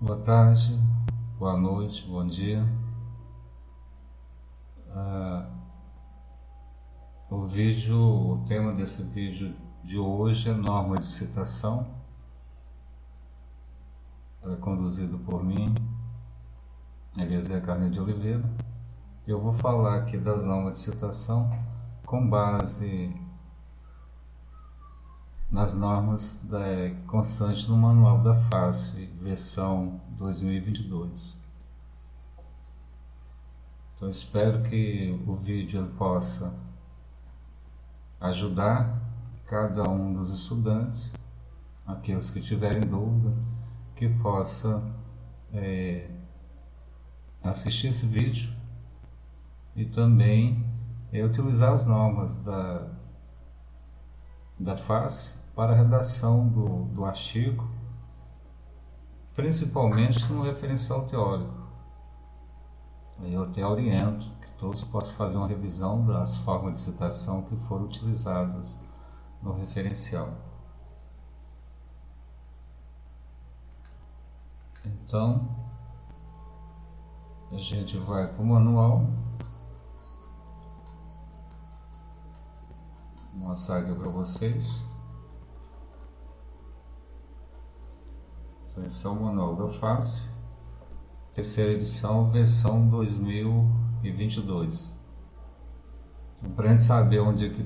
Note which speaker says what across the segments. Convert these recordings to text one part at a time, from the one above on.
Speaker 1: Boa tarde, boa noite, bom dia. Ah, o tema desse vídeo de hoje é norma de citação. Ela é conduzido por mim, Eliezer Carneiro de Oliveira. Eu vou falar aqui das normas de citação com base nas normas constantes no Manual da FACE, versão 2022. Então espero que o vídeo possa ajudar cada um dos estudantes, aqueles que tiverem dúvida, que possa assistir esse vídeo e também utilizar as normas da FACE para a redação do artigo, principalmente no referencial teórico. Eu até oriento que todos possam fazer uma revisão das formas de citação que foram utilizadas no referencial. Então, a gente vai para o manual. Vou mostrar aqui para vocês. Esse é o manual da FACE, terceira edição, versão 2022. Então, para a gente saber onde é que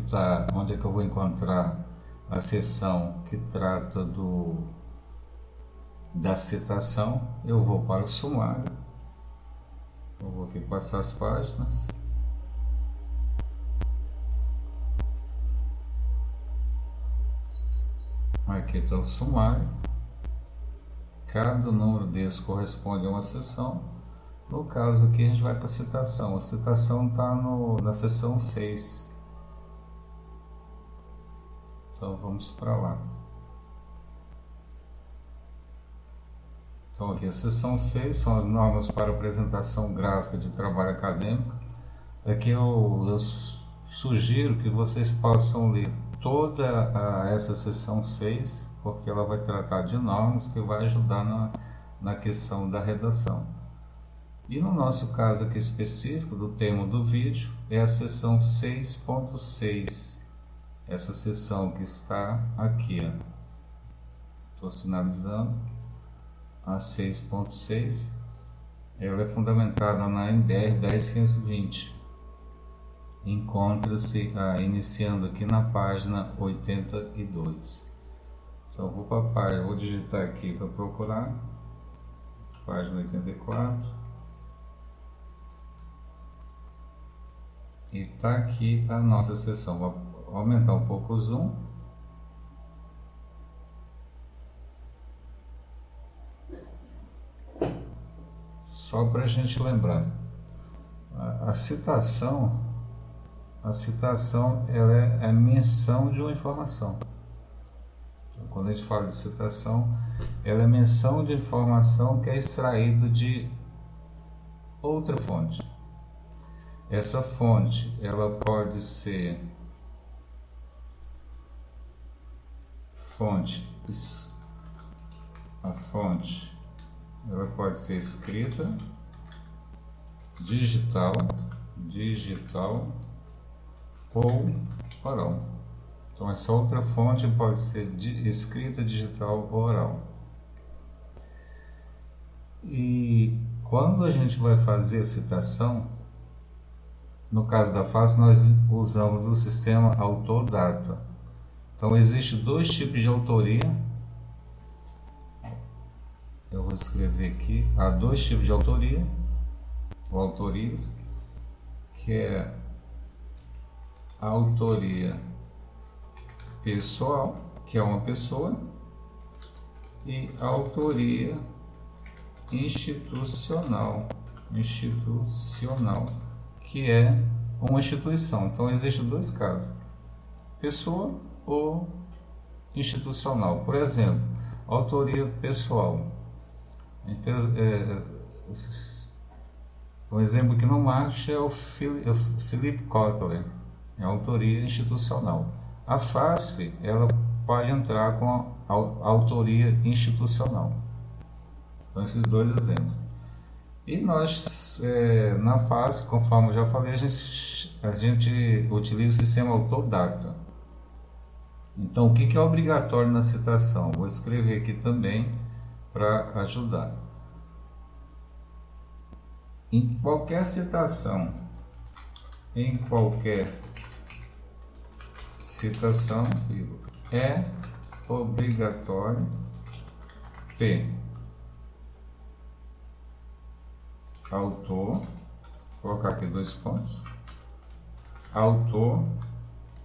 Speaker 1: eu vou encontrar a seção que trata da citação, eu vou para o sumário. Eu vou aqui passar as páginas. Aqui está o sumário. Cada número desse corresponde a uma seção. No caso aqui a gente vai para a citação. A citação está na seção 6. Então vamos para lá. Então aqui a seção 6 são as normas para apresentação gráfica de trabalho acadêmico. Aqui eu sugiro que vocês possam ler toda essa seção 6, porque ela vai tratar de normas que vai ajudar na questão da redação. E no nosso caso aqui específico do tema do vídeo é a seção 6.6, essa seção que está aqui. Estou sinalizando a 6.6, ela é fundamentada na NBR 10520. Encontra-se iniciando aqui na página 82. Então vou para a página, vou digitar aqui para procurar, página 84, e está aqui a nossa seção. Vou aumentar um pouco o zoom. Só para a gente lembrar, a citação ela é a menção de uma informação. Então, quando a gente fala de citação, ela é menção de informação que é extraída de outra fonte. Essa fonte ela pode ser a fonte ela pode ser escrita, digital ou oral. Então essa outra fonte pode ser escrita, digital ou oral. E quando a gente vai fazer a citação, no caso da FACE nós usamos o sistema autor-data. Então existe dois tipos de autoria. Eu vou escrever aqui, há dois tipos de autoria, ou autorias, que é a autoria pessoal, que é uma pessoa, e a autoria institucional, que é uma instituição. Então existem dois casos, pessoa ou institucional. Por exemplo, autoria pessoal. Um exemplo que não marcha é o Philip Kotler, é a autoria institucional. A FASP ela pode entrar com a autoria institucional. Então, esses dois exemplos. E nós, na fase, conforme eu já falei, a gente utiliza o sistema autor-data. Então, o que é obrigatório na citação? Vou escrever aqui também para ajudar. Em qualquer citação, é obrigatório ter autor, vou colocar aqui 2 pontos, autor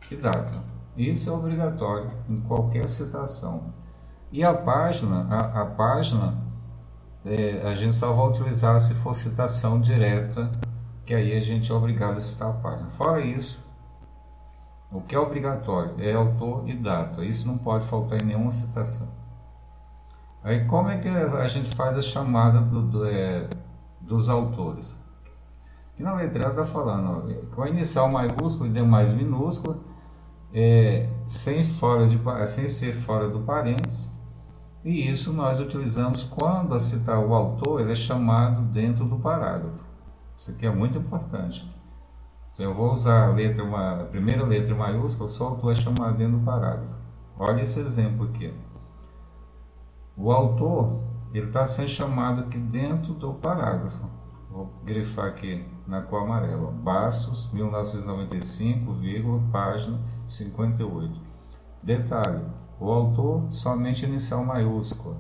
Speaker 1: e data. Isso é obrigatório em qualquer citação. E a página, a gente só vai utilizar se for citação direta, que aí a gente é obrigado a citar a página. Fora isso, o que é obrigatório é autor e data. Isso não pode faltar em nenhuma citação. Aí como é que a gente faz a chamada dos autores? Aqui na letra está falando, ó, com a inicial maiúscula e demais minúscula, sem ser fora do parênteses. E isso nós utilizamos quando a citar o autor, ele é chamado dentro do parágrafo. Isso aqui é muito importante. Então eu vou usar a primeira letra maiúscula, só o autor é chamado dentro do parágrafo. Olha esse exemplo aqui. O autor, ele está sendo chamado aqui dentro do parágrafo. Vou grifar aqui na cor amarela. Bastos, 1995, página 58. Detalhe, o autor somente inicial maiúscula.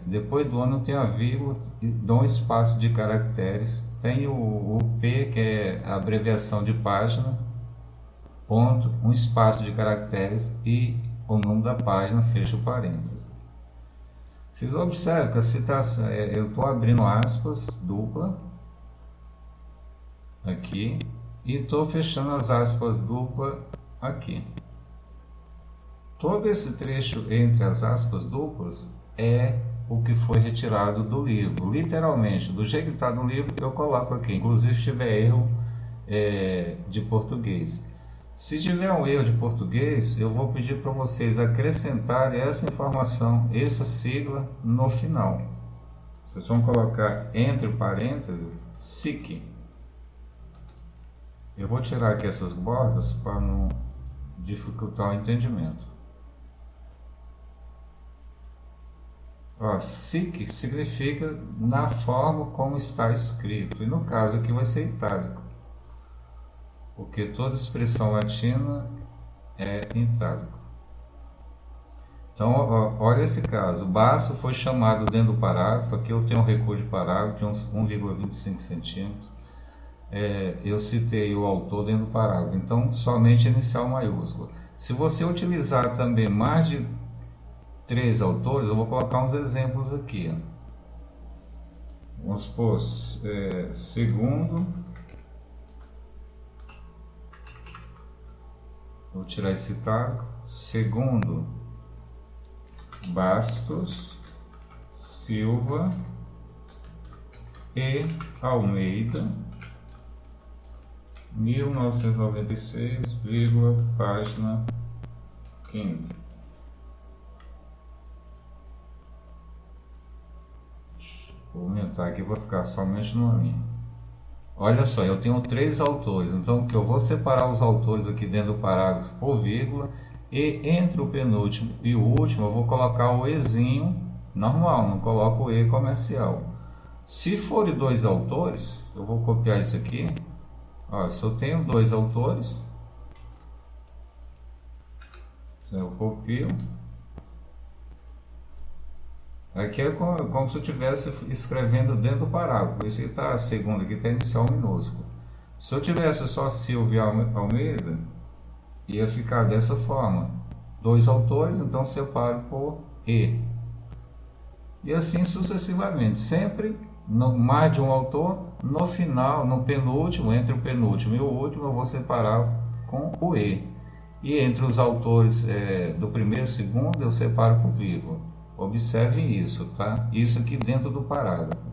Speaker 1: Depois do ano tem a vírgula, dá um espaço de caracteres. Tem o P, que é a abreviação de página, ponto, um espaço de caracteres e o nome da página, fecha o parênteses. Vocês observam que a citação, eu estou abrindo aspas dupla aqui e estou fechando as aspas dupla aqui. Todo esse trecho entre as aspas duplas é o que foi retirado do livro. Literalmente, do jeito que está no livro, eu coloco aqui. Inclusive, se tiver erro de português. Se tiver um erro de português, eu vou pedir para vocês acrescentarem essa informação, essa sigla no final. Vocês vão colocar entre parênteses, SIC. Eu vou tirar aqui essas bordas para não dificultar o entendimento. SIC significa na forma como está escrito, e no caso aqui vai ser itálico, porque toda expressão latina é itálico. Então, olha esse caso, basto foi chamado dentro do parágrafo, aqui eu tenho um recuo de parágrafo de uns 1,25 centímetros, eu citei o autor dentro do parágrafo, então somente inicial maiúscula. Se você utilizar também mais de 3 autores, eu vou colocar uns exemplos aqui. Vamos supor, segundo, vou tirar esse itálico, segundo Bastos, Silva e Almeida, 1996, página 15. Vou aumentar aqui, vou ficar somente no nome. Olha só, eu tenho 3 autores, então que eu vou separar os autores aqui dentro do parágrafo por vírgula, e entre o penúltimo e o último eu vou colocar o ezinho normal, não coloco o e comercial. Se forem 2 autores, eu vou copiar isso aqui. Se eu tenho 2 autores, eu copio. Aqui é como se eu estivesse escrevendo dentro do parágrafo, por isso que está a segunda, aqui está inicial minúsculo. Se eu tivesse só Silvia Almeida, ia ficar dessa forma. 2 autores, então separo por E. E assim sucessivamente, sempre mais de um autor, no final, no penúltimo, entre o penúltimo e o último, eu vou separar com o E. E entre os autores do primeiro e segundo, eu separo por vírgula. Observem isso, tá? Isso aqui dentro do parágrafo.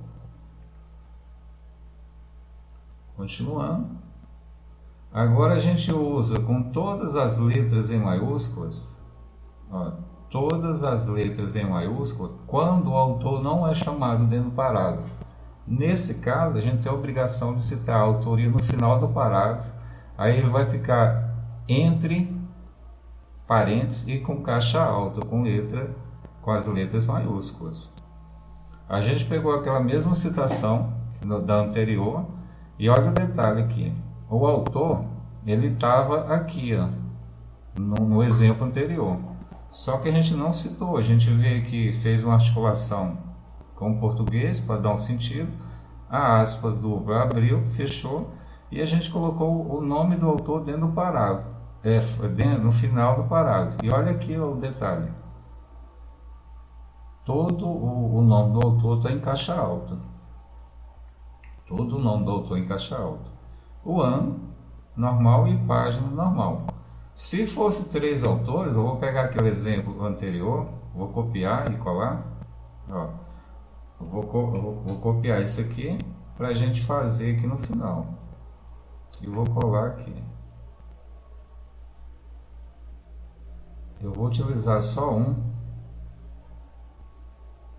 Speaker 1: Continuando. Agora a gente usa com todas as letras em maiúsculas. todas as letras em maiúscula quando o autor não é chamado dentro do parágrafo. Nesse caso, a gente tem a obrigação de citar a autoria no final do parágrafo. Aí ele vai ficar entre parênteses e com caixa alta, com as letras maiúsculas. A gente pegou aquela mesma citação da anterior e olha o detalhe aqui. O autor, ele estava aqui, ó, no exemplo anterior. Só que a gente não citou, a gente vê que fez uma articulação com o português para dar um sentido, a aspas do abriu, fechou, e a gente colocou o nome do autor dentro do parágrafo, no final do parágrafo. E olha aqui o detalhe. Todo o nome do autor está em caixa alta. Todo o nome do autor em caixa alta. O ano, normal, e página, normal. Se fosse 3 autores, eu vou pegar aqui o exemplo anterior, vou copiar e colar. Ó, eu vou copiar isso aqui para a gente fazer aqui no final. E vou colar aqui. Eu vou utilizar só um,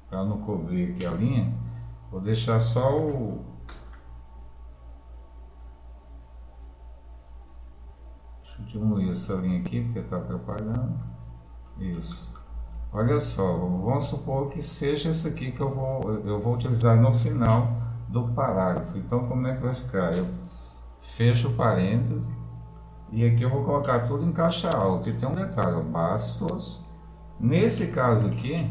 Speaker 1: para não cobrir aqui a linha. Vou deixar só o... Deixa eu diminuir essa linha aqui, porque está atrapalhando. Isso. Olha só, vamos supor que seja esse aqui que eu vou utilizar no final do parágrafo. Então, como é que vai ficar? Eu fecho o parêntese e aqui eu vou colocar tudo em caixa alta. E tem um detalhe, bastos. Nesse caso aqui,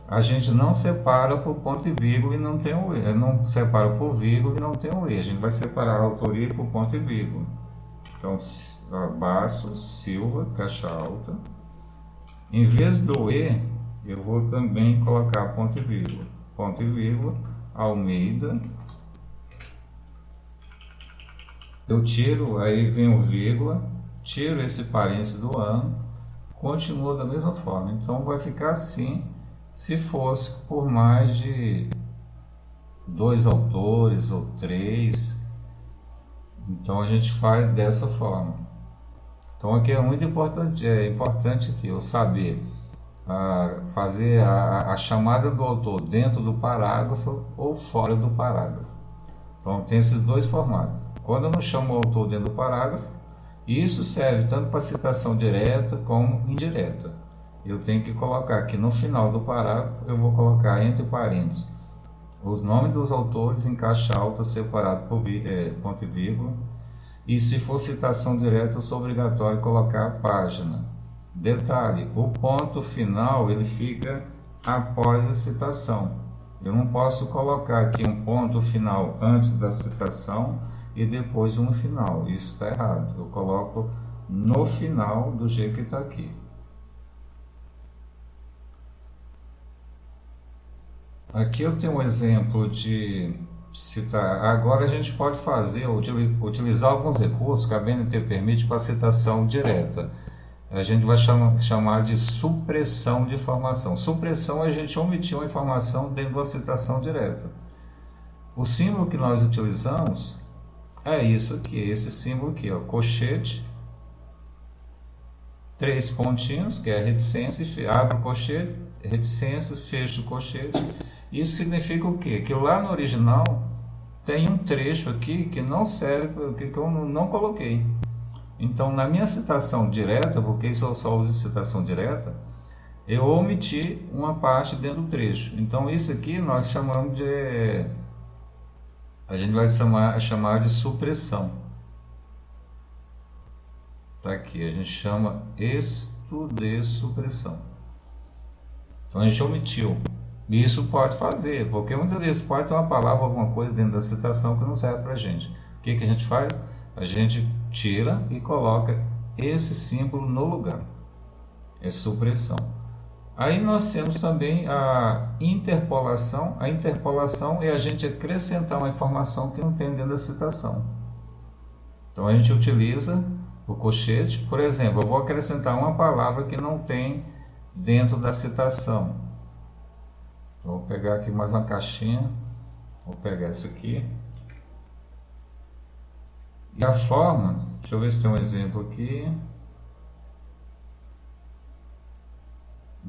Speaker 1: a gente não separa por ponto e vírgula e não tem o E. Não separa por vírgula e não tem o E. A gente vai separar a autoria por ponto e vírgula. Então, Bastos, Silva, caixa alta. Em vez do E, eu vou também colocar ponto e vírgula. Ponto e vírgula, Almeida. Eu tiro, aí vem o vírgula, tiro esse parênteses do ano, continua da mesma forma. Então vai ficar assim, se fosse por mais de 2 autores ou 3. Então a gente faz dessa forma. Então aqui é muito importante aqui eu saber fazer a chamada do autor dentro do parágrafo ou fora do parágrafo. Então tem esses dois formatos. Quando eu não chamo o autor dentro do parágrafo, isso serve tanto para citação direta como indireta. Eu tenho que colocar aqui no final do parágrafo, eu vou colocar entre parênteses os nomes dos autores em caixa alta separado por ponto e vírgula. E se for citação direta, eu sou obrigatório colocar a página. Detalhe, o ponto final ele fica após a citação. Eu não posso colocar aqui um ponto final antes da citação e depois um final. Isso está errado. Eu coloco no final do jeito que está aqui. Aqui eu tenho um exemplo de citar. Agora a gente pode utilizar alguns recursos que a BNT permite para citação direta. A gente vai chamar de supressão de informação. Supressão é a gente omitir uma informação dentro da citação direta. O símbolo que nós utilizamos é isso aqui, esse símbolo aqui, ó, colchete, 3 pontinhos, que é reticência, abre o colchete, reticência, fecha o colchete. Isso significa o quê? Que lá no original tem um trecho aqui que não serve, que eu não coloquei. Então, na minha citação direta, porque isso eu só uso citação direta, eu omiti uma parte dentro do trecho. Então, isso aqui nós chamamos de... A gente vai chamar de supressão. Tá aqui, a gente chama isto de supressão. Então, a gente omitiu. Isso pode fazer, porque muitas vezes pode ter uma palavra, alguma coisa dentro da citação que não serve para a gente. O que a gente faz? A gente tira e coloca esse símbolo no lugar. É supressão. Aí nós temos também a interpolação. A interpolação é a gente acrescentar uma informação que não tem dentro da citação. Então a gente utiliza o colchete. Por exemplo, eu vou acrescentar uma palavra que não tem dentro da citação. Vou pegar aqui mais uma caixinha. Vou pegar essa aqui. E a forma, deixa eu ver se tem um exemplo aqui.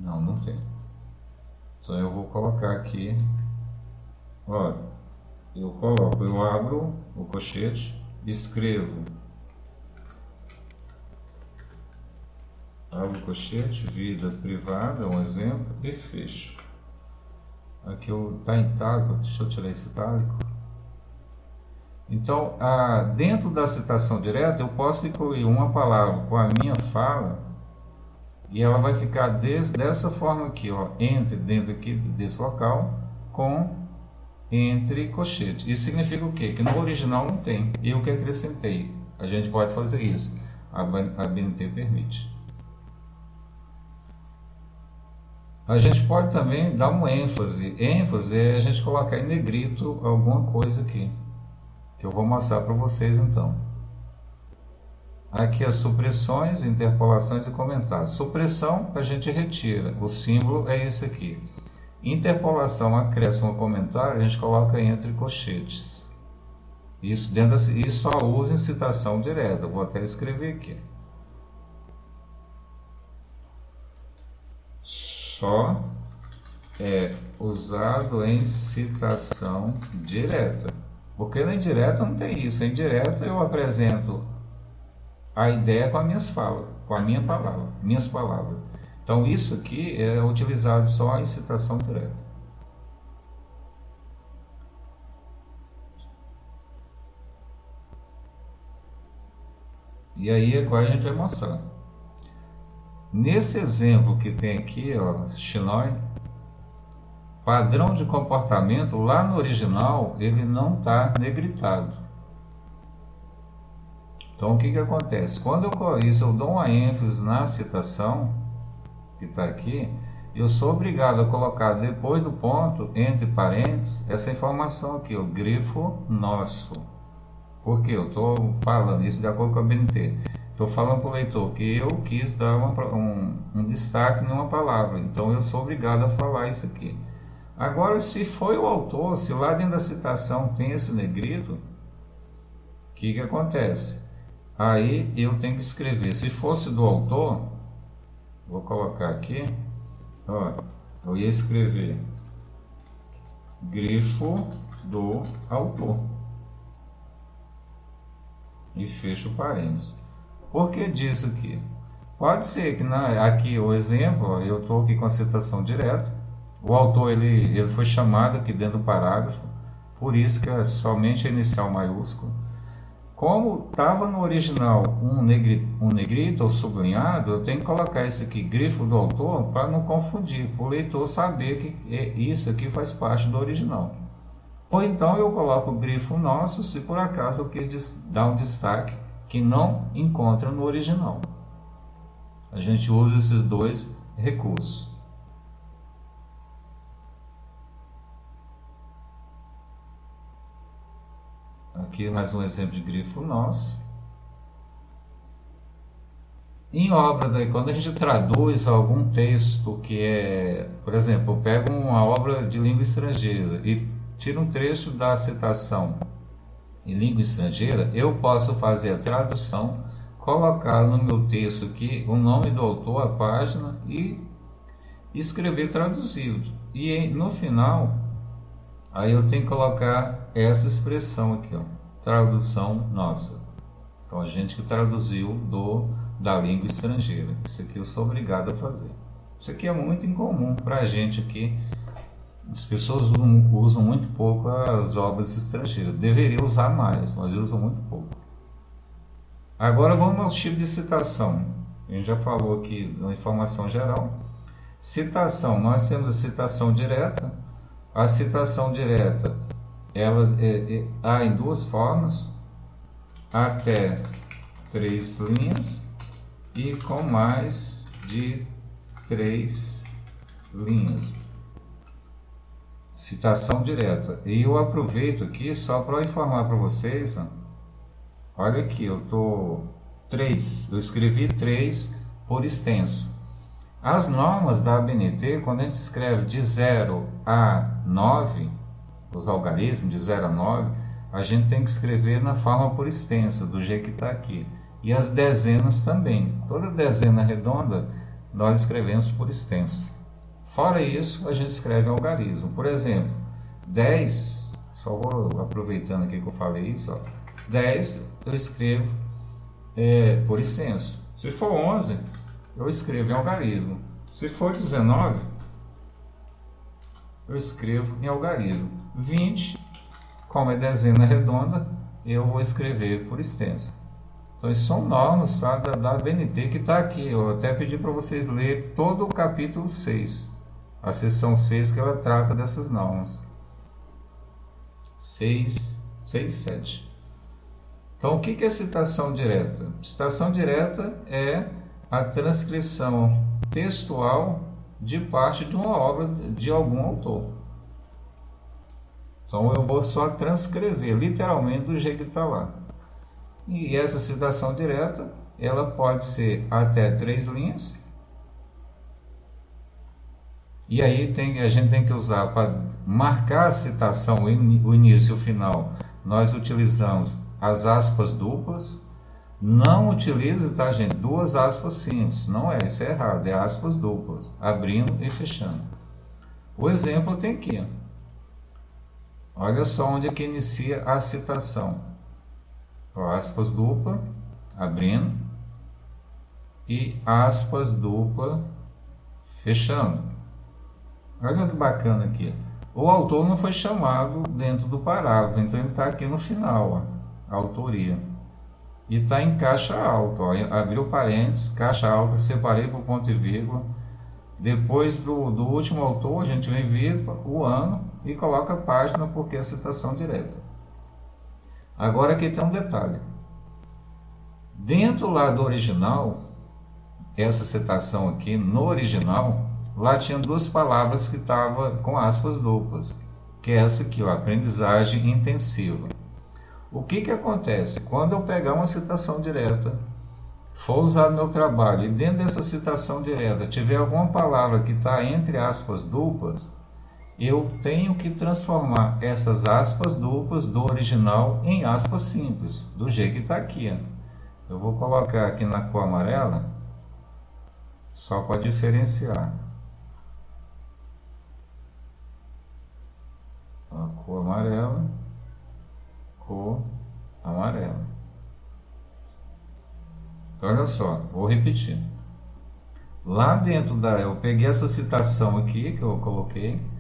Speaker 1: Não, não tem. Então eu vou colocar aqui, olha, eu abro o colchete, escrevo, abro o colchete, vida privada, um exemplo, e fecho. Aqui está em itálico, deixa eu tirar esse itálico. Então, dentro da citação direta, eu posso incluir uma palavra com a minha fala e ela vai ficar dessa forma aqui, ó, dentro aqui desse local, com entre colchete. Isso significa o quê? Que no original não tem. Eu que acrescentei. A gente pode fazer isso. A BNT permite. A gente pode também dar um ênfase. ênfase é a gente colocar em negrito alguma coisa aqui, que eu vou mostrar para vocês então. Aqui as supressões, interpolações e comentários. Supressão a gente retira, o símbolo é esse aqui. Interpolação, acréscimo, comentário, a gente coloca entre colchetes. Isso só usa em citação direta, vou até escrever aqui. Só é usado em citação direta. Porque na indireta não tem isso. Na indireta eu apresento a ideia com as minhas falas, com a minha palavra, minhas palavras. Então isso aqui é utilizado só em citação direta. E aí agora a gente vai mostrar. Nesse exemplo que tem aqui, ó, Chinoi, padrão de comportamento, lá no original ele não está negritado. Então o que acontece? Quando eu dou uma ênfase na citação, que está aqui, eu sou obrigado a colocar depois do ponto, entre parênteses, essa informação aqui, o grifo nosso. Porque eu estou falando isso de acordo com a BNT. Estou falando para o leitor que eu quis dar um destaque numa palavra, então eu sou obrigado a falar isso aqui. Agora, se foi o autor, se lá dentro da citação tem esse negrito, o que acontece? Aí eu tenho que escrever, se fosse do autor, vou colocar aqui, ó, eu ia escrever grifo do autor e fecho parênteses. Por que disso aqui? Pode ser que aqui o exemplo, ó, eu estou aqui com a citação direta, o autor ele foi chamado aqui dentro do parágrafo, por isso que é somente a inicial maiúsculo. Como estava no original um negrito ou sublinhado, eu tenho que colocar esse aqui, grifo do autor, para não confundir, para o leitor saber que isso aqui faz parte do original. Ou então eu coloco o grifo nosso, se por acaso eu quis dar um destaque que não encontra no original. A gente usa esses dois recursos. Aqui mais um exemplo de grifo nosso. Em obra, quando a gente traduz algum texto que é, por exemplo, eu pego uma obra de língua estrangeira e tiro um trecho da citação em língua estrangeira, eu posso fazer a tradução, colocar no meu texto aqui o nome do autor, a página e escrever traduzido. E no final, aí eu tenho que colocar essa expressão aqui, ó, tradução nossa. Então a gente que traduziu da língua estrangeira. Isso aqui eu sou obrigado a fazer. Isso aqui é muito incomum para a gente aqui. As pessoas usam muito pouco as obras estrangeiras. Deveria usar mais, mas usam muito pouco. Agora vamos ao tipo de citação. A gente já falou aqui na informação geral. Citação, nós temos a citação direta. A citação direta, ela há em duas formas, até 3 linhas e com mais de 3 linhas. Citação direta. E eu aproveito aqui só para informar para vocês, ó, olha aqui, eu escrevi 3 por extenso. As normas da ABNT, quando a gente escreve de 0 a 9, os algarismos de 0 a 9, a gente tem que escrever na forma por extensa, do jeito que está aqui. E as dezenas também. Toda dezena redonda nós escrevemos por extenso. Fora isso, a gente escreve em algarismo. Por exemplo, 10, só vou aproveitando aqui que eu falei isso, ó, 10 eu escrevo por extenso. Se for 11, eu escrevo em algarismo. Se for 19, eu escrevo em algarismo. 20, como é dezena redonda, eu vou escrever por extenso. Então, isso são normas, tá, da BNT que está aqui. Eu até pedi para vocês lerem todo o capítulo 6, a seção 6, que ela trata dessas normas. 6 e 7. Então, o que é citação direta? Citação direta é a transcrição textual de parte de uma obra de algum autor. Então, eu vou só transcrever, literalmente, do jeito que está lá. E essa citação direta, ela pode ser até 3 linhas. E aí a gente tem que usar para marcar a citação, o início e o final. Nós utilizamos as aspas duplas. Não utilize, tá, gente, 2 aspas simples. Não é, isso é errado. É aspas duplas, abrindo e fechando. O exemplo tem aqui. Olha só onde é que inicia a citação. Aspas dupla, abrindo, e aspas dupla, fechando. Olha que bacana aqui. O autor não foi chamado dentro do parágrafo, então ele está aqui no final, ó, a autoria. E está em caixa alta, ó, abriu parênteses, caixa alta, separei por ponto e vírgula. Depois do último autor, a gente vem vírgula, o ano e coloca a página, porque é citação direta. Agora aqui tem um detalhe. Dentro lá do original, essa citação aqui, no original, lá tinha 2 palavras que estavam com aspas duplas, que é essa aqui, ó, aprendizagem intensiva. O que acontece? Quando eu pegar uma citação direta, for usar no meu trabalho, e dentro dessa citação direta tiver alguma palavra que está entre aspas duplas, eu tenho que transformar essas aspas duplas do original em aspas simples, do jeito que está aqui. Ó. Eu vou colocar aqui na cor amarela, só para diferenciar. A cor amarela, cor amarela. Então, olha só, vou repetir. Lá dentro eu peguei essa citação aqui que eu coloquei,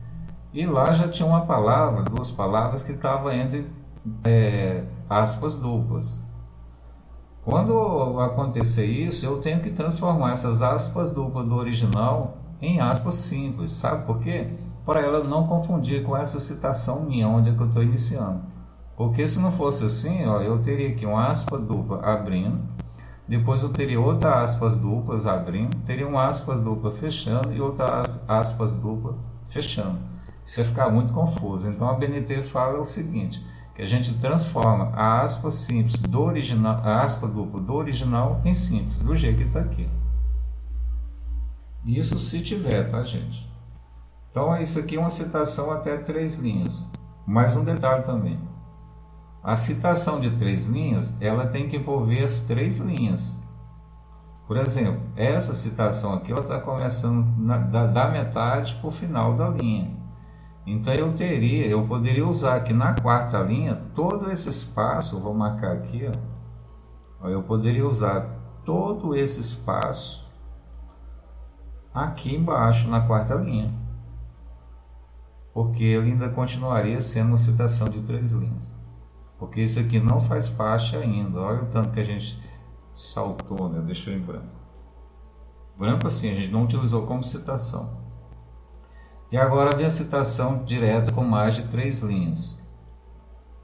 Speaker 1: e lá já tinha uma palavra, 2 palavras que estavam entre aspas duplas. Quando acontecer isso, eu tenho que transformar essas aspas duplas do original em aspas simples. Sabe por quê? Para ela não confundir com essa citação minha, onde é que eu estou iniciando. Porque se não fosse assim, ó, eu teria aqui uma aspa dupla abrindo, depois eu teria outra aspas duplas abrindo, teria uma aspas dupla fechando e outra aspas dupla fechando. Isso vai ficar muito confuso. Então a BNT fala o seguinte, que a gente transforma a aspa simples do original, a aspa dupla do original em simples, do jeito que está aqui. Isso se tiver, tá, gente? Então isso aqui é uma citação até 3 linhas. Mais um detalhe também. A citação de 3 linhas, ela tem que envolver as 3 linhas. Por exemplo, essa citação aqui, ela está começando da metade para o final da linha. Então eu poderia usar aqui na 4ª linha todo esse espaço, vou marcar aqui, ó, eu poderia usar todo esse espaço aqui embaixo na 4ª linha, porque ele ainda continuaria sendo uma citação de 3 linhas, porque isso aqui não faz parte ainda. Olha o tanto que a gente saltou, né? Deixou em branco. Branco assim, a gente não utilizou como citação. E agora vem a citação direta com mais de 3 linhas.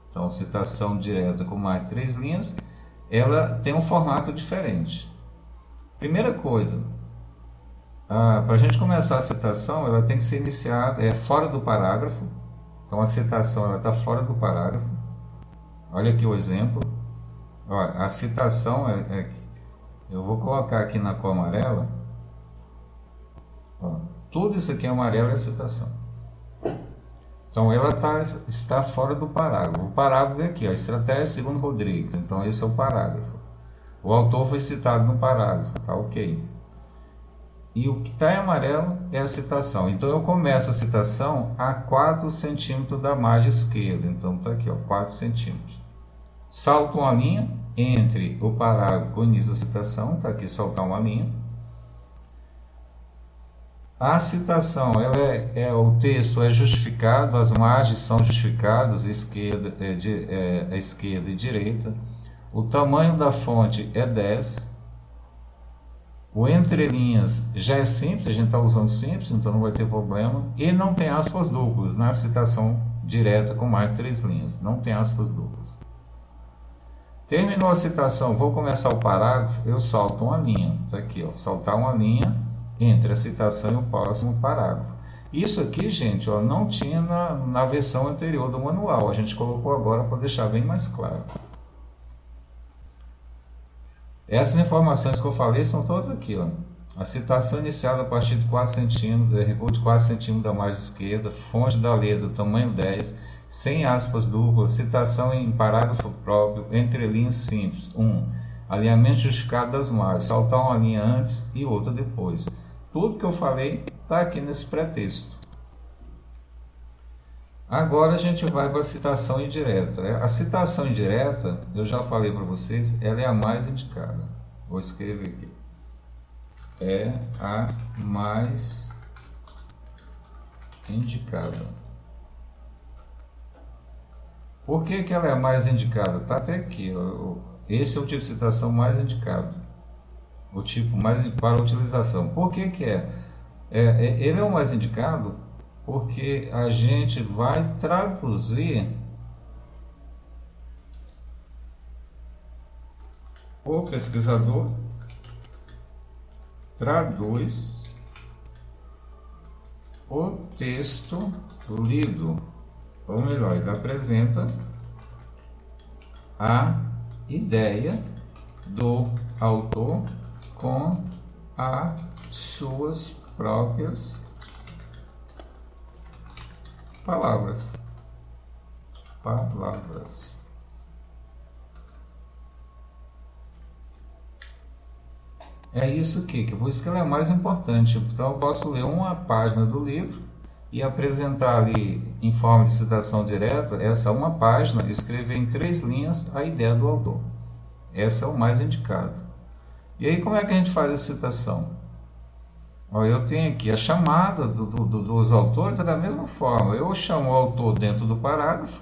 Speaker 1: Então, citação direta com mais de 3 linhas, ela tem um formato diferente. Primeira coisa, para a gente começar a citação, ela tem que ser iniciada fora do parágrafo. Então, a citação está fora do parágrafo. Olha aqui o exemplo. Olha, a citação eu vou colocar aqui na cor amarela. Ó, tudo isso aqui é amarelo, é a citação. Então ela está fora do parágrafo. O parágrafo é aqui, a estratégia segundo Rodrigues. Então esse é o parágrafo. O autor foi citado no parágrafo, tá ok. e o que está em amarelo é a citação. Então eu começo a citação a 4 centímetros da margem esquerda. Então está aqui, ó, 4 centímetros. Salto uma linha entre o parágrafo e o início da citação. Está aqui, saltar uma linha. A citação, o texto é justificado, as margens são justificadas, esquerda e direita. O tamanho da fonte é 10. O entre linhas já é simples, a gente está usando simples, então não vai ter problema. E não tem aspas duplas na citação direta com mais de 3 linhas. Não tem aspas duplas. Terminou a citação, vou começar o parágrafo, eu salto uma linha. Está aqui, ó, saltar uma linha entre a citação e o próximo parágrafo. Isso aqui, gente, ó, não tinha na versão anterior do manual. A gente colocou agora para deixar bem mais claro. Essas informações que eu falei são todas aqui, ó. A citação iniciada a partir de 4 centímetros, recuo de 4 centímetros da margem esquerda, fonte da letra, tamanho 10, sem aspas duplas, citação em parágrafo próprio, entre linhas simples. 1. Alinhamento justificado das margens, saltar uma linha antes e outra depois. Tudo que eu falei está aqui nesse pretexto. Agora a gente vai para a citação indireta. A citação indireta, eu já falei para vocês, ela é a mais indicada. Vou escrever aqui. É a mais indicada. Por que ela é a mais indicada? Está até aqui. Esse é o tipo de citação mais indicado. O tipo mais para utilização. Por que é? Ele é o mais indicado porque a gente vai traduzir o pesquisador traduz o texto lido, ou melhor, ele apresenta a ideia do autor com as suas próprias palavras. É isso aqui, que por isso que ela é mais importante. Então eu posso ler uma página do livro e apresentar ali em forma de citação direta essa uma página, escrever em 3 linhas a ideia do autor. Essa é o mais indicado. E aí como é que a gente faz a citação? Eu tenho aqui a chamada dos autores, é da mesma forma. Eu chamo o autor dentro do parágrafo,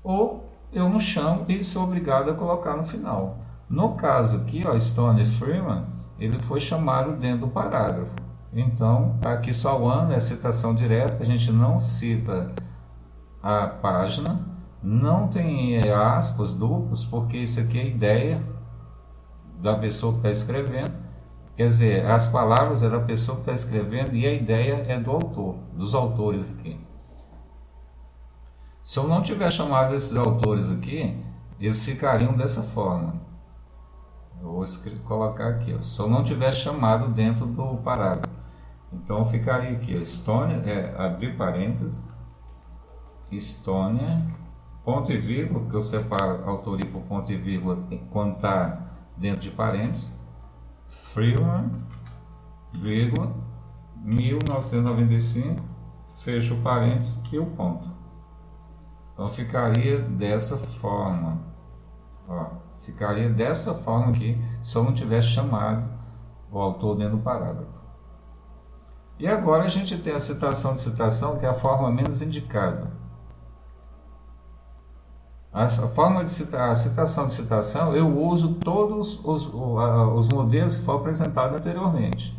Speaker 1: ou eu não chamo e sou obrigado a colocar no final. No caso aqui, Stone e Freeman, ele foi chamado dentro do parágrafo. Então, aqui só o ano é citação direta, a gente não cita a página, não tem aspas duplas, porque isso aqui é a ideia da pessoa que está escrevendo. Quer dizer, as palavras é da pessoa que está escrevendo e a ideia é do autor, dos autores aqui. Se eu não tiver chamado esses autores aqui, eles ficariam dessa forma. Eu vou colocar aqui, se eu não tiver chamado dentro do parágrafo. Então ficaria aqui, Estônia, abrir parênteses, Estônia, ponto e vírgula, porque eu separo a autoria por ponto e vírgula quando está dentro de parênteses, Freeman, vírgula, 1995, fecho o parênteses e o ponto. Então ficaria dessa forma, ficaria dessa forma aqui, se eu não tivesse chamado o autor dentro do parágrafo. E agora a gente tem a citação de citação, que é a forma menos indicada. A forma de a citação de citação, eu uso todos os modelos que foram apresentados anteriormente.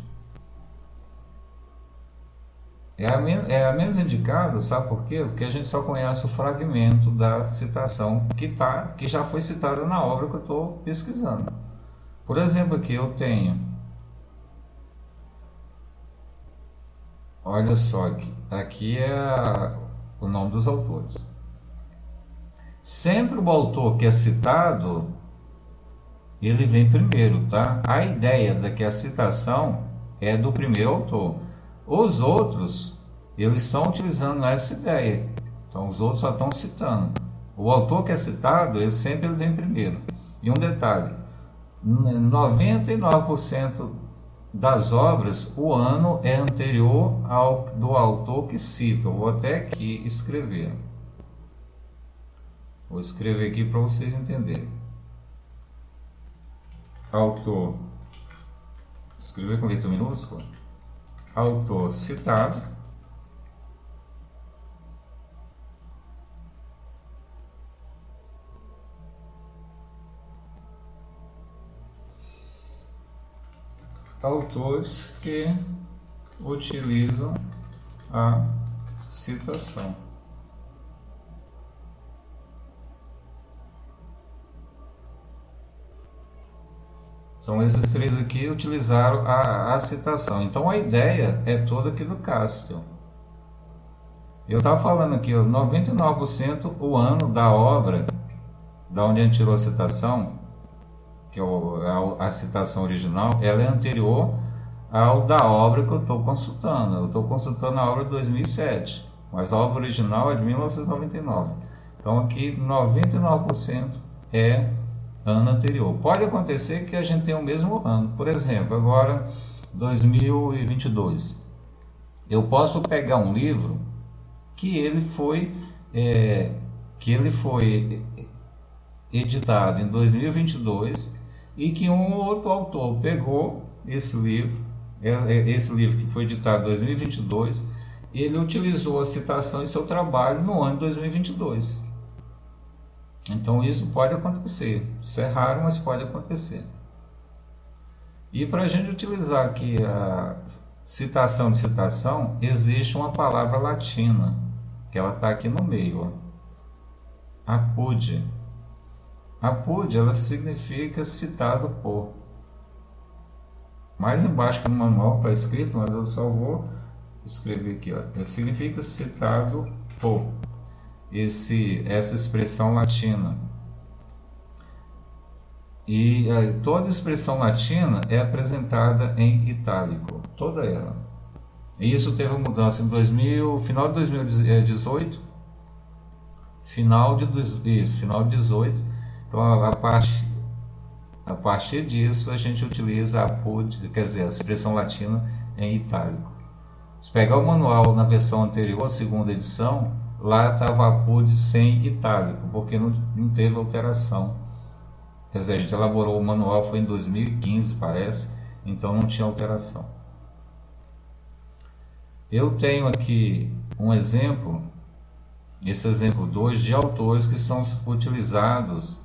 Speaker 1: É a menos indicada, sabe por quê? Porque a gente só conhece o fragmento da citação que já foi citada na obra que eu estou pesquisando. Por exemplo, aqui eu tenho, olha só, aqui é o nome dos autores. Sempre o autor que é citado, ele vem primeiro, tá? A ideia da que a citação é do primeiro autor. Os outros, eles estão utilizando essa ideia. Então, os outros só estão citando. O autor que é citado, ele sempre vem primeiro. E um detalhe, 99% das obras, o ano é anterior ao do autor que cita. Eu vou até aqui escrever. Vou escrever aqui para vocês entenderem. Autor, escrever com letra minúscula. Autor citado. Autores que utilizam a citação. Então, esses três aqui utilizaram a citação. Então, a ideia é toda aqui do Cassio. Eu estava falando aqui, 99% o ano da obra, da onde a gente tirou a citação, que é a citação original, ela é anterior ao da obra que eu estou consultando. Eu estou consultando a obra de 2007, mas a obra original é de 1999. Então, aqui 99% é ano anterior. Pode acontecer que a gente tenha o mesmo ano. Por exemplo, agora 2022. Eu posso pegar um livro que ele foi editado em 2022 e que um outro autor pegou esse livro que foi editado em 2022, e ele utilizou a citação em seu trabalho no ano de 2022. Então isso pode acontecer. Isso é raro, mas pode acontecer. E para a gente utilizar aqui a citação de citação, existe uma palavra latina, que ela está aqui no meio. Apud. Apud, ela significa citado por. Mais embaixo que no manual está escrito, mas eu só vou escrever aqui. Significa citado por. Essa expressão latina. E toda expressão latina é apresentada em itálico, toda ela. E isso teve uma mudança em final de 2018, final de 18. Então a partir disso a gente utiliza a apud, quer dizer, a expressão latina em itálico. Se pegar o manual na versão anterior, a segunda edição, lá estava apud sem itálico, porque não teve alteração. Quer dizer, a gente elaborou o manual, foi em 2015, parece, então não tinha alteração. Eu tenho aqui um exemplo, esse exemplo 2, de autores que são utilizados,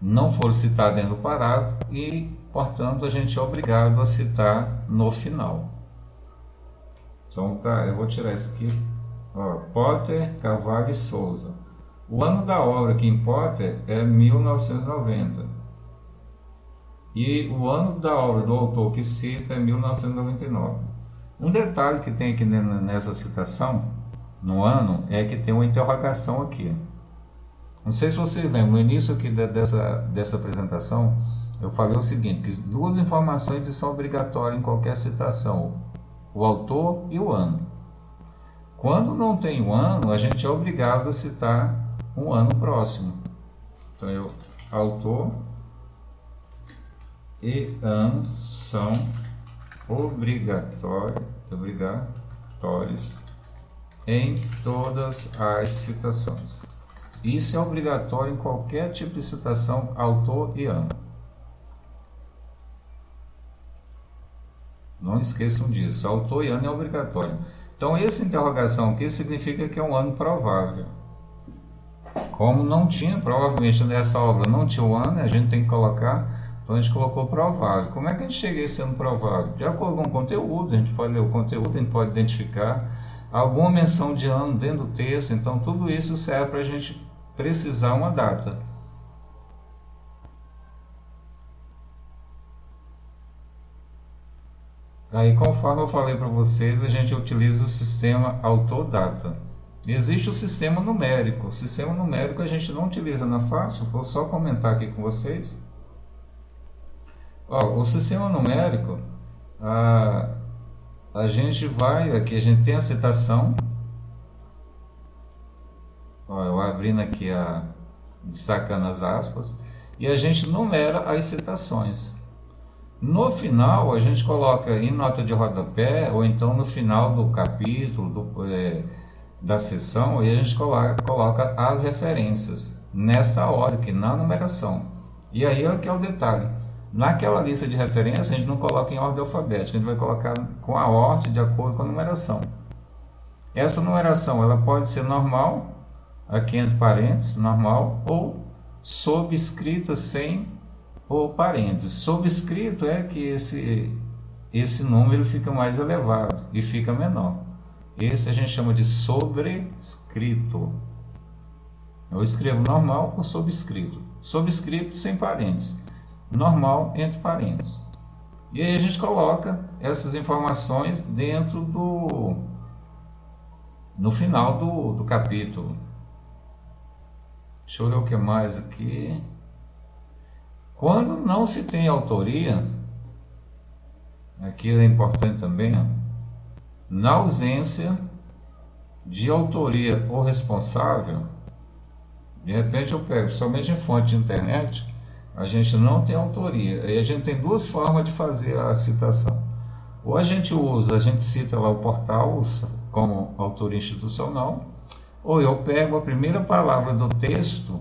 Speaker 1: não foram citados dentro do parágrafo e, portanto, a gente é obrigado a citar no final. Então, eu vou tirar isso aqui. Potter, Carvalho e Souza. O ano da obra aqui em Potter é 1990. E o ano da obra do autor que cita é 1999. Um detalhe que tem aqui nessa citação, no ano, é que tem uma interrogação aqui. Não sei se vocês lembram, no início aqui dessa apresentação, eu falei o seguinte, que duas informações são obrigatórias em qualquer citação, o autor e o ano. Quando não tem um ano, a gente é obrigado a citar um ano próximo. Então, autor e ano são obrigatórios em todas as citações. Isso é obrigatório em qualquer tipo de citação, autor e ano. Não esqueçam disso, autor e ano é obrigatório. Então, essa interrogação aqui significa que é um ano provável. Como não tinha, provavelmente nessa obra não tinha o ano, a gente tem que colocar, então a gente colocou provável. Como é que a gente chega a esse ano provável? De acordo com o conteúdo, a gente pode ler o conteúdo, a gente pode identificar alguma menção de ano dentro do texto, então tudo isso serve para a gente precisar uma data. Aí, conforme eu falei para vocês, a gente utiliza o sistema autor-data. Existe o sistema numérico. O sistema numérico a gente não utiliza na Fácil, vou só comentar aqui com vocês. O sistema numérico, a gente vai, aqui a gente tem a citação. Eu abrindo aqui, destacando as aspas, e a gente numera as citações. No final, a gente coloca em nota de rodapé, ou então no final do capítulo, da sessão, e a gente coloca as referências nessa ordem aqui, na numeração. E aí é que é o detalhe. Naquela lista de referência, a gente não coloca em ordem alfabética, a gente vai colocar com a ordem de acordo com a numeração. Essa numeração ela pode ser normal, aqui entre parênteses, normal, ou subscrita sem ou parênteses. Subscrito é que esse número fica mais elevado e fica menor. Esse a gente chama de sobrescrito. Eu escrevo normal ou subscrito. Subscrito sem parênteses. Normal entre parênteses. E aí a gente coloca essas informações dentro no final do capítulo. Deixa eu ver o que mais aqui. Quando não se tem autoria, aqui é importante também, ó, na ausência de autoria ou responsável, de repente eu pego somente em fonte de internet, a gente não tem autoria. Aí a gente tem duas formas de fazer a citação. Ou a gente cita lá o portal como autoria institucional, ou eu pego a primeira palavra do texto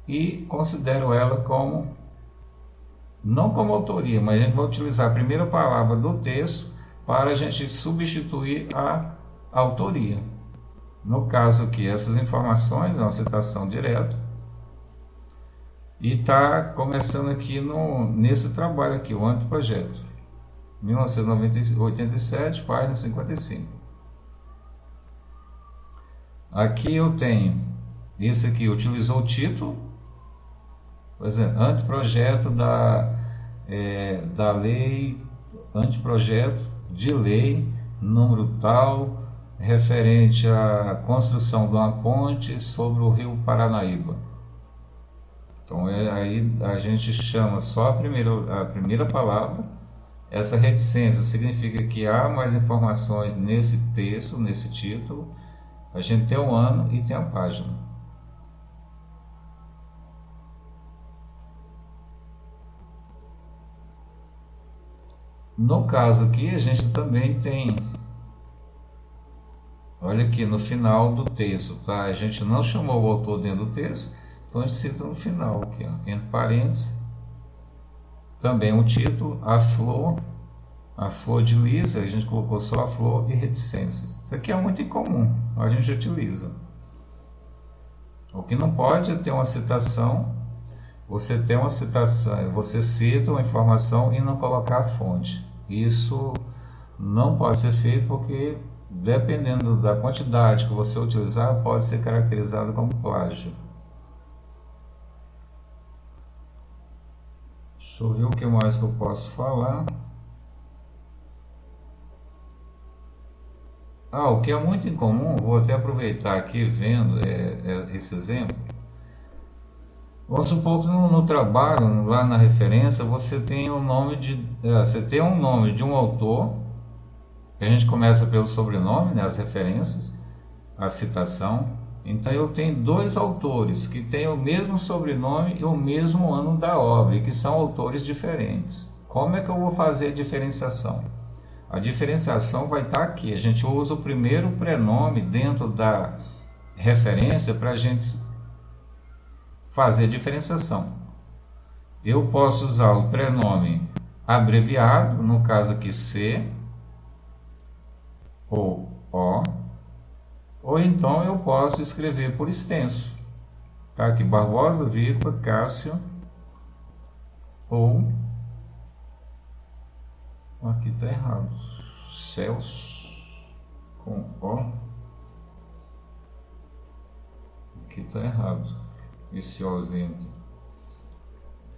Speaker 1: e considero ela como, não como autoria, mas a gente vai utilizar a primeira palavra do texto para a gente substituir a autoria. No caso aqui, essas informações é uma citação direta. E está começando aqui nesse trabalho aqui, o anteprojeto. 1987, página 55. Aqui eu tenho, esse aqui utilizou o título, por exemplo, anteprojeto da lei, anteprojeto de lei, número tal, referente à construção de uma ponte sobre o rio Paranaíba. Então aí a gente chama só a primeira palavra. Essa reticência significa que há mais informações nesse texto, nesse título. A gente tem o ano e tem a página. No caso aqui, a gente também tem, olha aqui no final do texto, tá? A gente não chamou o autor dentro do texto, então a gente cita no final aqui, ó, entre parênteses. Também o título, a flor de Lisa, a gente colocou só a flor e reticências. Isso aqui é muito incomum, a gente utiliza. O que não pode é ter uma citação, você tem uma citação, você cita uma informação e não colocar a fonte. Isso não pode ser feito porque, dependendo da quantidade que você utilizar, pode ser caracterizado como plágio. Deixa eu ver o que mais que eu posso falar. O que é muito incomum, vou até aproveitar aqui vendo esse exemplo. Vamos supor que no trabalho, lá na referência, você tem um nome de um autor. A gente começa pelo sobrenome, né, as referências, a citação. Então eu tenho dois autores que têm o mesmo sobrenome e o mesmo ano da obra, e que são autores diferentes. Como é que eu vou fazer a diferenciação? A diferenciação vai estar aqui. A gente usa o primeiro prenome dentro da referência para a gente fazer a diferenciação. Eu posso usar o prenome abreviado, no caso aqui C ou O, ou então eu posso escrever por extenso. Tá aqui Barbosa, vírgula, Cássio, ou aqui está errado, Celso com O, aqui está errado esse Ozinho aqui.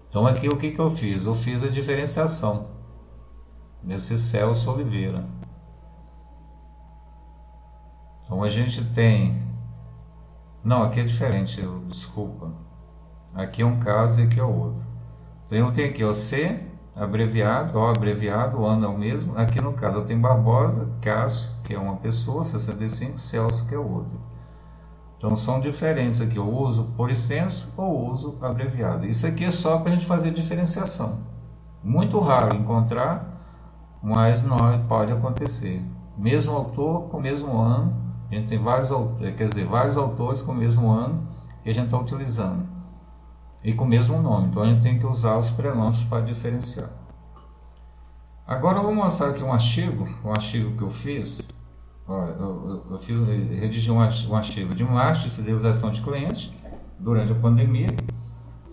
Speaker 1: Então aqui o que eu fiz? Eu fiz a diferenciação desse Celso Oliveira. Então a gente tem, não, aqui é diferente, desculpa, aqui é um caso e aqui é o outro. Então eu tenho aqui o C abreviado, O abreviado, o ano é o mesmo. Aqui no caso eu tenho Barbosa, Cássio, que é uma pessoa, 65, Celso, que é o outro. Então são diferentes aqui, eu uso por extenso ou uso abreviado. Isso aqui é só para a gente fazer diferenciação. Muito raro encontrar, mas não pode acontecer. Mesmo autor com o mesmo ano, a gente tem vários autores, quer dizer, vários autores com o mesmo ano que a gente está utilizando e com o mesmo nome. Então a gente tem que usar os prenomes para diferenciar. Agora eu vou mostrar aqui um artigo que eu fiz. Eu redigi um artigo de marketing de fidelização de cliente durante a pandemia.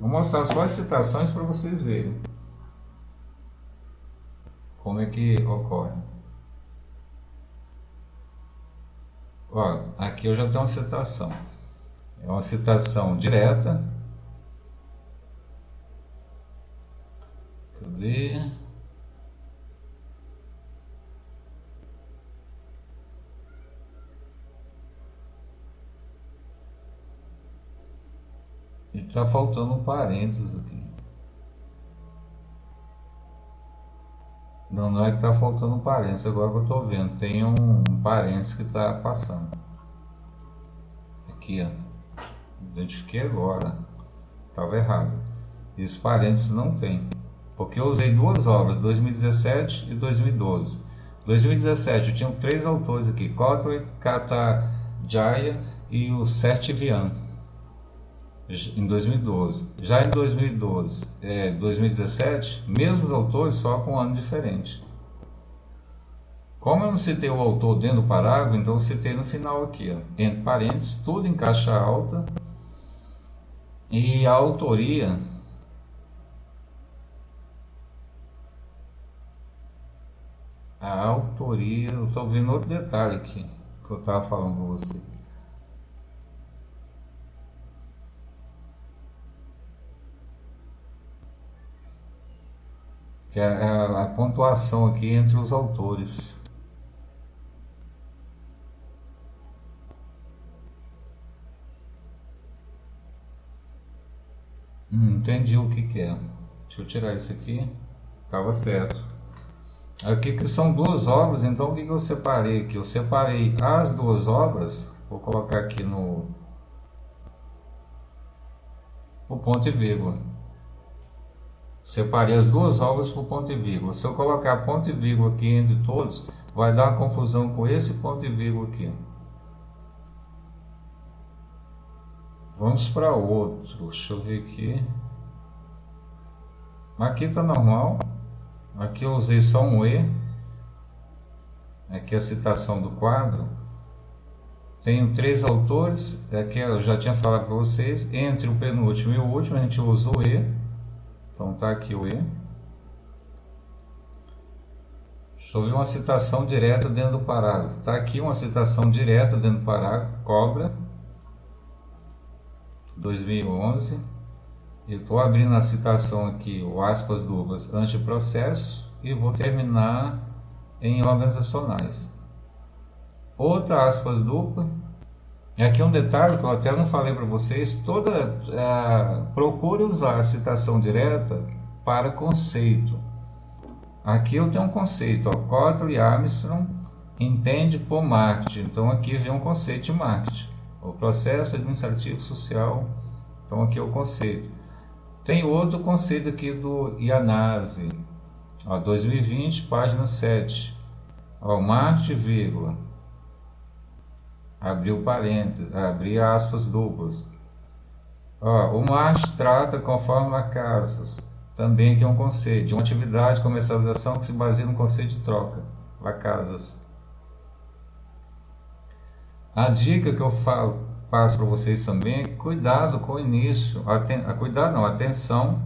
Speaker 1: Vou mostrar só as citações para vocês verem como é que ocorre. Aqui eu já tenho uma citação. É uma citação direta. Cadê? E tá faltando um parênteses aqui. Não é que tá faltando um parênteses, agora que eu tô vendo. Tem um parênteses que tá passando. Aqui, ó. Identifiquei agora. Tava errado. Esse parênteses não tem. Porque eu usei duas obras, 2017 e 2012. 2017 eu tinha 3 autores aqui, Kotler, Katajaya e o Sertivian, em 2012. Já em 2017, mesmos autores, só com um ano diferente. Como eu não citei o autor dentro do parágrafo, então eu citei no final aqui, ó, entre parênteses, tudo em caixa alta, e a autoria eu estou vendo outro detalhe aqui que eu estava falando com você. Que é a pontuação aqui entre os autores. Entendi o que é. Deixa eu tirar isso aqui. Estava certo. Aqui que são 2 obras, então o que eu separei aqui? Eu separei as 2 obras, vou colocar aqui no ponto e vírgula. Separei as 2 obras por ponto e vírgula. Se eu colocar ponto e vírgula aqui entre todos, vai dar uma confusão com esse ponto e vírgula aqui. Vamos para outro. Deixa eu ver aqui. Aqui está normal. Aqui eu usei só um E. Aqui a citação do quadro. Tenho 3 autores. Aqui eu já tinha falado para vocês. Entre o penúltimo e o último a gente usa o E. Então tá aqui o E. Deixa eu ver uma citação direta dentro do parágrafo. Tá aqui uma citação direta dentro do parágrafo. Cobra 2011. Eu estou abrindo a citação aqui, o aspas duplas, antiprocesso, e vou terminar em organizacionais. Outra aspas dupla. E aqui um detalhe que eu até não falei para vocês: procure usar a citação direta para conceito. Aqui eu tenho um conceito, Kotler e Armstrong entende por marketing. Então aqui vem um conceito de marketing, o processo administrativo social. Então aqui é o conceito. Tem outro conceito aqui do Yanase, 2020, página 7. Marketing, vírgula. Abriu parênteses, abri aspas duplas. O marketing trata conforme lacasas. Também aqui é um conceito de uma atividade de comercialização que se baseia no conceito de troca. Lacasas. A dica que eu passo para vocês também é cuidado com o início. Atenção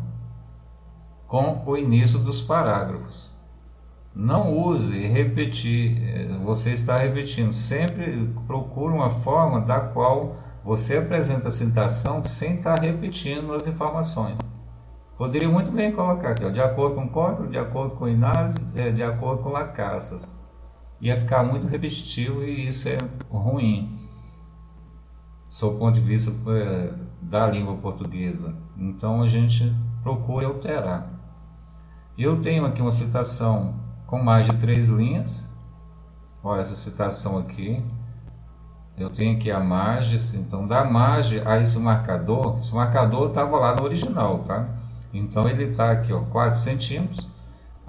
Speaker 1: com o início dos parágrafos. Não use repetir, você está repetindo. Sempre procure uma forma da qual você apresenta a citação sem estar repetindo as informações. Poderia muito bem colocar aqui, de acordo com Kotler, de acordo com Yanase, de acordo com Lacasas. Ia ficar muito repetitivo e isso é ruim, sob o ponto de vista da língua portuguesa. Então a gente procura alterar. Eu tenho aqui uma citação com mais de 3 linhas. Olha essa citação aqui. Eu tenho aqui a margem, então da margem a esse marcador estava lá no original, tá? Então ele está aqui, 4 centímetros.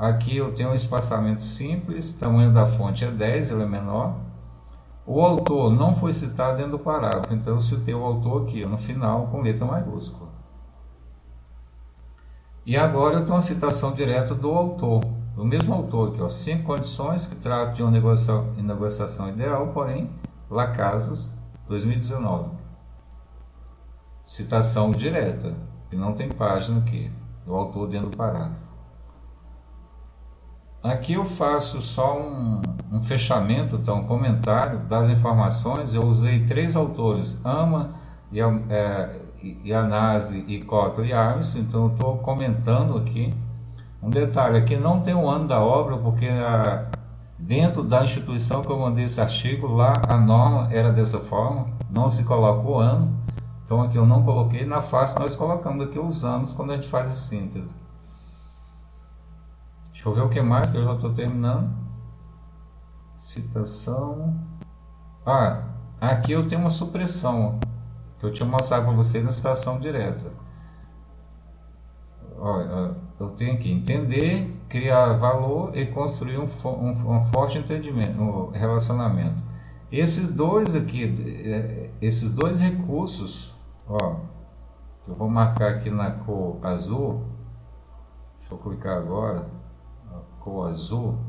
Speaker 1: Aqui eu tenho um espaçamento simples, tamanho da fonte é 10, ele é menor. O autor não foi citado dentro do parágrafo, então eu citei o autor aqui, no final, com letra maiúscula. E agora eu tenho uma citação direta do autor, do mesmo autor aqui, ó, 5 condições que tratam de uma negociação ideal, porém, Lacazes, 2019. Citação direta, que não tem página aqui, do autor dentro do parágrafo. Aqui eu faço só um fechamento, então, um comentário das informações. Eu usei 3 autores, Ama, Yanase e Kotler e Armstrong, então eu estou comentando aqui. Um detalhe, aqui não tem o ano da obra, porque dentro da instituição que eu mandei esse artigo, lá a norma era dessa forma, não se coloca o ano, então aqui eu não coloquei. Na face nós colocamos aqui os anos quando a gente faz a síntese. Deixa eu ver o que mais, que eu já estou terminando. Citação. Aqui eu tenho uma supressão, que eu tinha mostrado para vocês na citação direta. Olha, eu tenho que entender, criar valor e construir um forte entendimento, um relacionamento. Esses dois aqui, esses dois recursos, ó, eu vou marcar aqui na cor azul. Deixa eu clicar agora. Cor azul.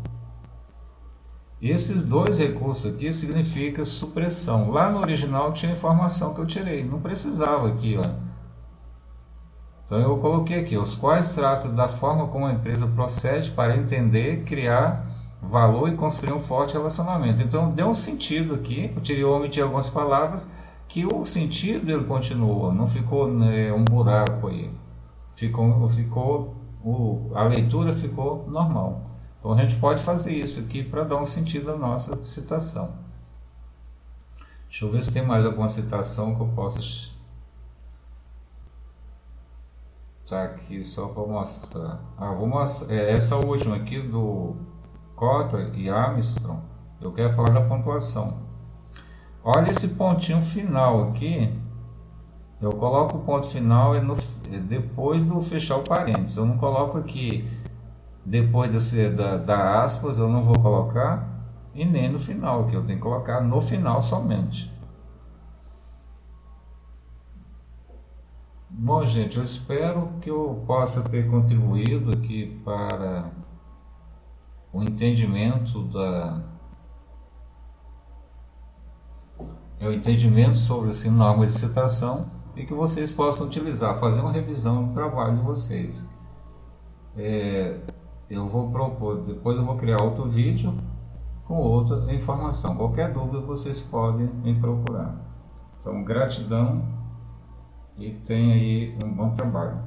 Speaker 1: Esses dois recursos aqui significa supressão. Lá no original tinha informação que eu tirei, não precisava aqui, ó. Então eu coloquei aqui, os quais tratam da forma como a empresa procede para entender, criar valor e construir um forte relacionamento. Então deu um sentido aqui, eu omiti algumas palavras, que o sentido ele continuou, não ficou, né, um buraco aí. A leitura ficou normal. Então a gente pode fazer isso aqui para dar um sentido à nossa citação. Deixa eu ver se tem mais alguma citação que eu possa tá aqui só para mostrar. Vou mostrar essa última aqui do Kotler e Armstrong. Eu quero falar da pontuação. Olha esse pontinho final aqui. Eu coloco o ponto final depois do fechar o parênteses. Eu não coloco aqui depois da aspas, eu não vou colocar, e nem no final, que eu tenho que colocar no final somente. Bom, gente, eu espero que eu possa ter contribuído aqui para o entendimento sobre essa norma de citação, e que vocês possam utilizar, fazer uma revisão do trabalho de vocês. Eu vou propor, depois eu vou criar outro vídeo com outra informação. Qualquer dúvida vocês podem me procurar. Então, gratidão e tenha aí um bom trabalho.